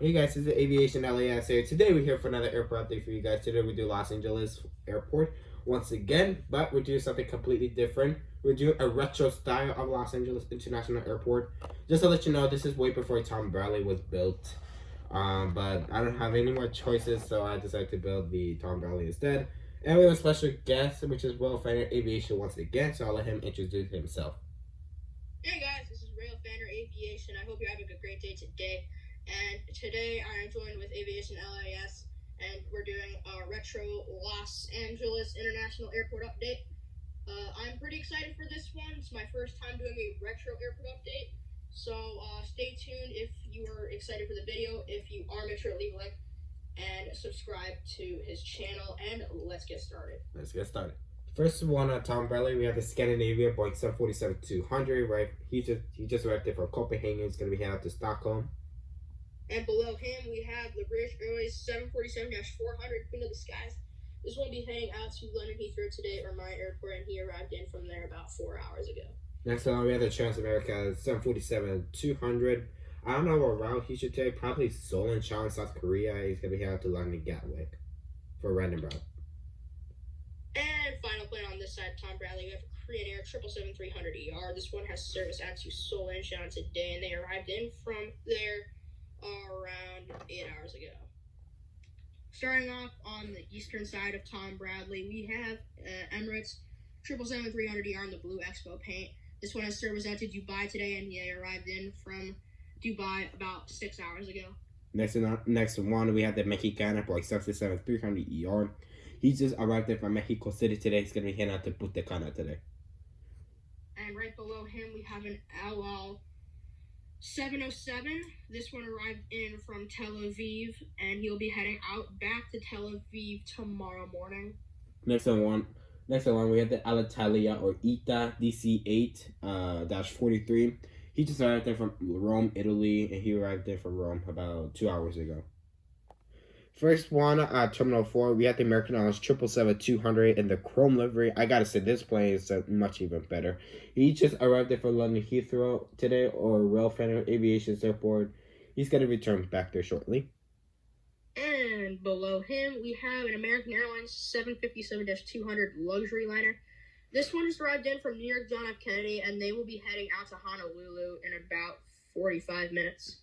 Hey guys, this is Aviation LAS here. Today we're here for another airport update for you guys. Today we do Los Angeles Airport once again, but we're doing something completely different. We're doing a retro style of Los Angeles International Airport. Just to let you know, this is way before Tom Bradley was built. But I don't have any more choices, so I decided to build the Tom Bradley instead. And we have a special guest, which is Railfanner Aviation once again, so I'll let him introduce himself. Hey guys, this is Railfanner Aviation. I hope you're having a great day today. And today I am joined with Aviation LAS, and we're doing a retro Los Angeles International Airport update. I'm pretty excited for this one. It's my first time doing a retro airport update. So stay tuned if you are excited for the video. If you are, make sure to leave a like and subscribe to his channel. And let's get started. First one on Tom Bradley, we have the Scandinavia Boeing 747-200. Right, he just arrived there from Copenhagen. He's gonna be heading out to Stockholm. And below him, we have the British Airways 747-400 Queen of the Skies. This one will be heading out to London Heathrow today, or my airport, and he arrived in from there about 4 hours ago. Next on, we have the Trans-America 747-200. I don't know what route he should take. Probably Seoul and Incheon, South Korea. He's gonna be heading out to London Gatwick for a random route. And final plane on this side, Tom Bradley. We have Korean Air 777-300ER. This one has service out to Seoul and Incheon today, and they arrived in from there around 8 hours ago. Starting off on the eastern side of Tom Bradley, we have Emirates 777-300ER in the blue Expo paint. This one has service out to Dubai today, and they arrived in from Dubai about 6 hours ago. Next one, we have the Mexicana Boeing 777-300ER. He just arrived there from Mexico City today. He's going to be heading out to Punta Cana today. And right below him, we have an LL 707. This one arrived in from Tel Aviv, and he'll be heading out back to Tel Aviv tomorrow morning. Next one, we have the Alitalia or ITA DC-8-43. He just arrived there from Rome, Italy, and he arrived there from Rome about 2 hours ago. First one, Terminal 4, we have the American Airlines 777-200 in the chrome livery. I gotta say, this plane is much even better. He just arrived there from London Heathrow today, or Railfanner Aviation's airport. He's gonna return back there shortly. And below him, we have an American Airlines 757-200 luxury liner. This one has arrived in from New York John F. Kennedy, and they will be heading out to Honolulu in about 45 minutes.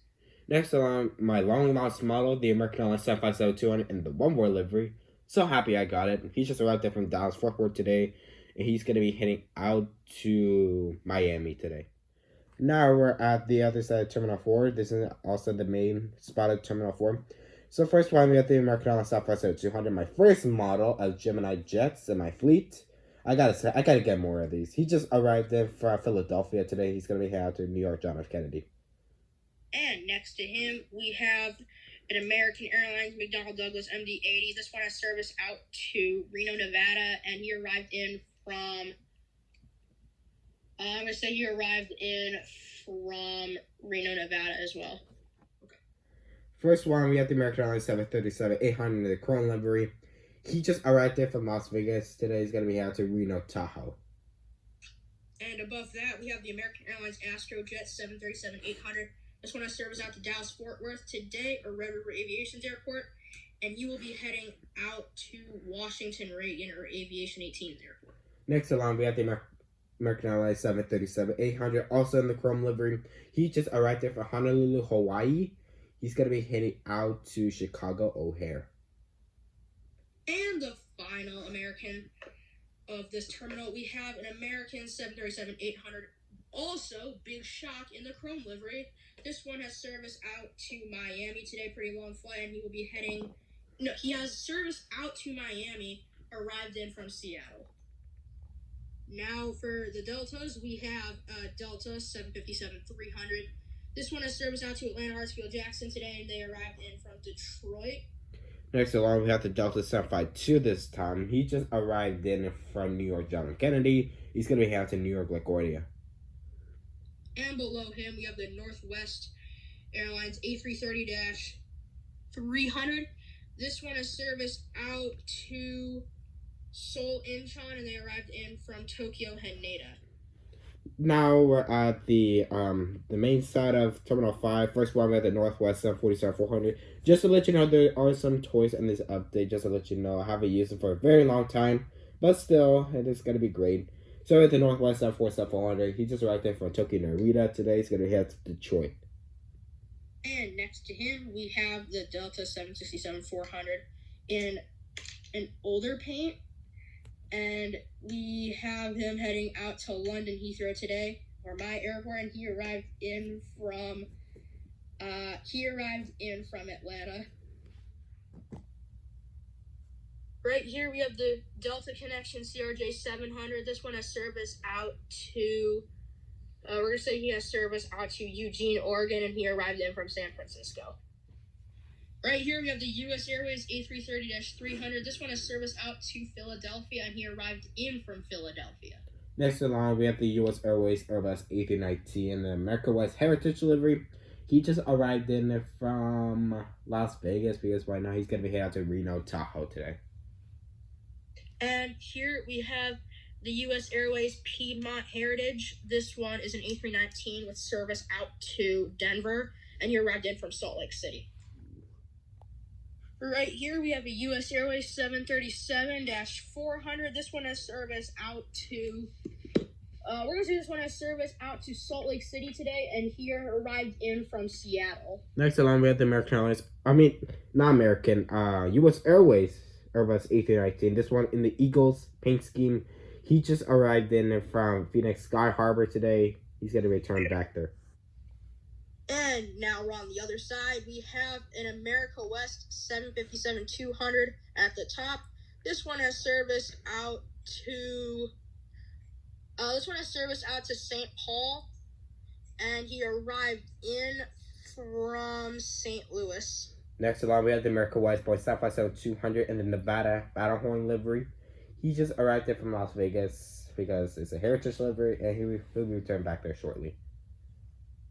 Next on my long lost model, the American Airlines 757-200 in the one-board livery. So happy I got it. He just arrived there from Dallas Fort Worth today, and he's going to be heading out to Miami today. Now we're at the other side of Terminal 4. This is also the main spot of Terminal 4. So first one, we have the American Airlines 757-200, my first model of Gemini jets in my fleet. I gotta get more of these. He just arrived in from Philadelphia today. He's going to be heading out to New York John F. Kennedy. And next to him, we have an American Airlines McDonnell Douglas MD-80. This one has service out to Reno, Nevada, and he arrived in from, I'm going to say he arrived in from Reno, Nevada as well. Okay. First one, we have the American Airlines 737-800 in the chrome livery. He just arrived there from Las Vegas. Today he's going to be out to Reno, Tahoe. And above that, we have the American Airlines Astrojet 737-800. This one has service out to Dallas Fort Worth today, or Red River Aviation's airport, and you will be heading out to Washington Reagan or Aviation 18's airport. Next along, we have the American Airlines 737-800, also in the chrome livery. He just arrived there from Honolulu, Hawaii. He's going to be heading out to Chicago O'Hare. And the final American of this terminal, we have an American 737-800. Also, big shock in the chrome livery. This one has service out to Miami today, pretty long flight, and he will be heading... No, he has service out to Miami, arrived in from Seattle. Now for the Deltas, we have Delta 757-300. This one has service out to Atlanta Hartsfield Jackson today, and they arrived in from Detroit. Next along, we have the Delta 752 this time. He just arrived in from New York John F. Kennedy. He's going to be heading to New York LaGuardia. And below him, we have the Northwest Airlines A330-300. This one has service out to Seoul Incheon, and they arrived in from Tokyo Haneda. Now we're at the main side of Terminal 5. First one, we're at the Northwest 747-400. Just to let you know, there are some toys in this update. Just to let you know, I haven't used them for a very long time, but still, it is gonna be great. So at the Northwest 747-400, he just arrived there from Tokyo Narita today. He's gonna head to Detroit. And next to him, we have the Delta 767-400 in an older paint. And we have him heading out to London Heathrow today, or my airport, and he arrived in from Atlanta. Right here we have the Delta Connection CRJ 700. This one has service out to we're gonna say he has service out to Eugene, Oregon, and he arrived in from San Francisco. Right here we have the U.S. Airways A330-300. This one has service out to Philadelphia, and he arrived in from Philadelphia. Next in line, we have the U.S. Airways Airbus A319 and the America West Heritage delivery. He just arrived in from Las Vegas because right now he's gonna be heading out to Reno, Tahoe today. And here we have the U.S. Airways Piedmont Heritage. This one is an A319 with service out to Denver, and he arrived in from Salt Lake City. Right here we have a U.S. Airways 737-400. This one has service out to we're going to say this one has service out to Salt Lake City today, and he arrived in from Seattle. Next along, we have the American Airlines. Not American. U.S. Airways Airbus A319. This one in the Eagles paint scheme. He just arrived in from Phoenix Sky Harbor today. He's going to return back there. And now we're on the other side. We have an America West 757-200 at the top. This one has service out to St. Paul, and he arrived in from St. Louis. Next along, we have the America West Boy 757-200 in the Nevada Battlehorn livery. He just arrived there from Las Vegas because it's a heritage livery, and he'll be returned back there shortly.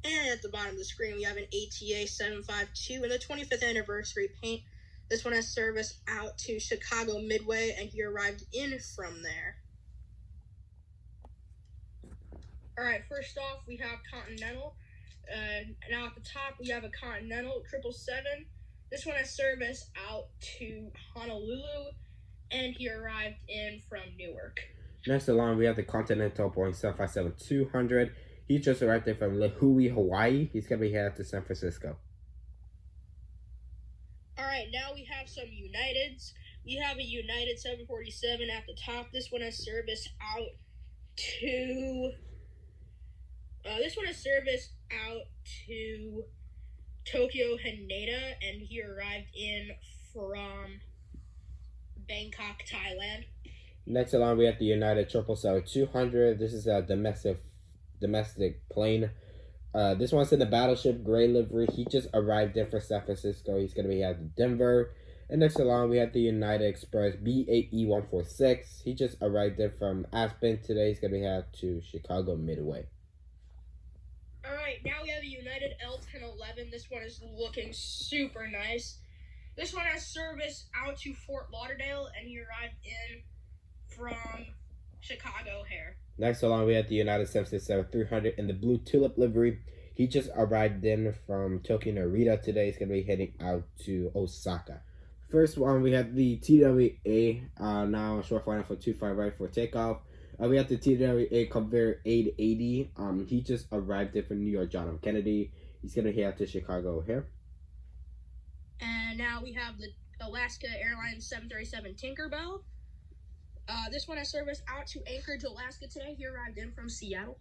And at the bottom of the screen, we have an ATA 752 in the 25th anniversary paint. This one has service out to Chicago Midway, and he arrived in from there. All right, first off, we have Continental. Now at the top, we have a Continental 777. This one has service out to Honolulu, and he arrived in from Newark. Next along, we have the Continental Boeing 757-200. He just arrived there from Lihue, Hawaii. He's going to be headed to San Francisco. All right, now we have some Uniteds. We have a United 747 at the top. This one has service out to Tokyo Haneda, and he arrived in from Bangkok, Thailand. Next along, we have the United 777-200. This is a domestic plane. This one's in the Battleship Gray livery. He just arrived in from San Francisco. He's going to be at Denver. And next along, we have the United Express BAE-146. He just arrived in from Aspen today. He's going to be headed to Chicago Midway. All right, now we have a United L-1011. This one is looking super nice. This one has service out to Fort Lauderdale, and he arrived in from Chicago O'Hare. Next along, we have the United 767-300 in the Blue Tulip livery. He just arrived in from Tokyo Narita today. He's going to be heading out to Osaka. First one, we have the TWA, now short flying for 25 right for takeoff. We have the TWA Convair 880. He just arrived in from New York John F. Kennedy. He's going to head out to Chicago O'Hare. And now we have the Alaska Airlines 737 Tinkerbell. This one has service out to Anchorage, Alaska today. He arrived in from Seattle.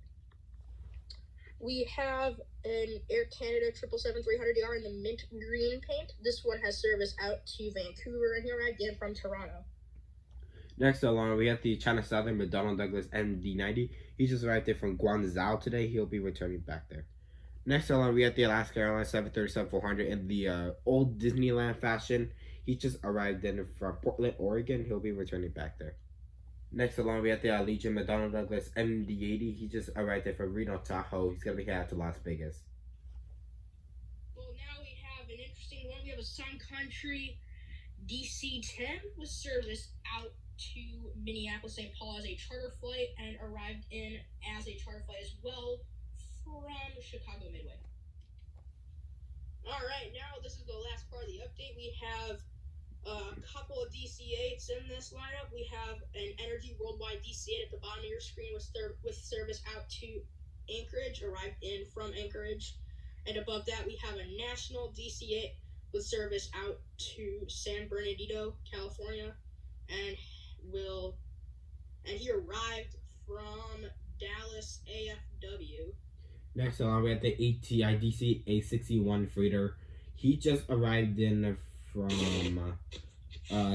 We have an Air Canada 777-300ER in the mint green paint. This one has service out to Vancouver, and he arrived in from Toronto. Next along, we have the China Southern McDonnell Douglas MD-90. He just arrived there from Guangzhou today. He'll be returning back there. Next along, we have the Alaska Airlines 737-400 in the old Disneyland fashion. He just arrived in from Portland, Oregon. He'll be returning back there. Next along, we have the Allegiant McDonnell Douglas MD-80. He just arrived there from Reno, Tahoe. He's going to be headed to Las Vegas. Well, now we have an interesting one. We have a Sun Country DC-10 with service out to Minneapolis, St. Paul as a charter flight and arrived in as a charter flight as well from Chicago Midway. All right, now this is the last part of the update. We have a couple of DC-8s in this lineup. We have an Energy Worldwide DC-8 at the bottom of your screen with service out to Anchorage, arrived in from Anchorage. And above that, we have a National DC-8 with service out to San Bernardino, California, and he arrived from Dallas AFW. Next on, we have the ATI DC A61 freighter. He just arrived in from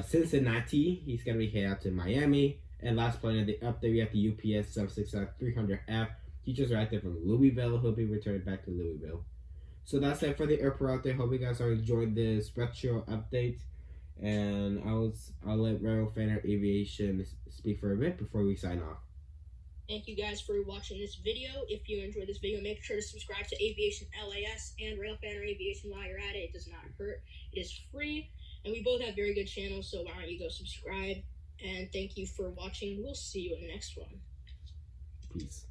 Cincinnati. He's gonna be headed out to Miami. And last plane of the update, we have the UPS 767-300F. He just arrived there from Louisville. He'll be returning back to Louisville. So that's it for the airport update. Hope you guys are enjoying this retro update. And I'll let Railfanner Aviation speak for a bit before we sign off. Thank you guys for watching this video. If you enjoyed this video, make sure to subscribe to Aviation LAS and Railfanner Aviation while you're at it. It does not hurt. It is free. And we both have very good channels, so why don't you go subscribe. And thank you for watching. We'll see you in the next one. Peace.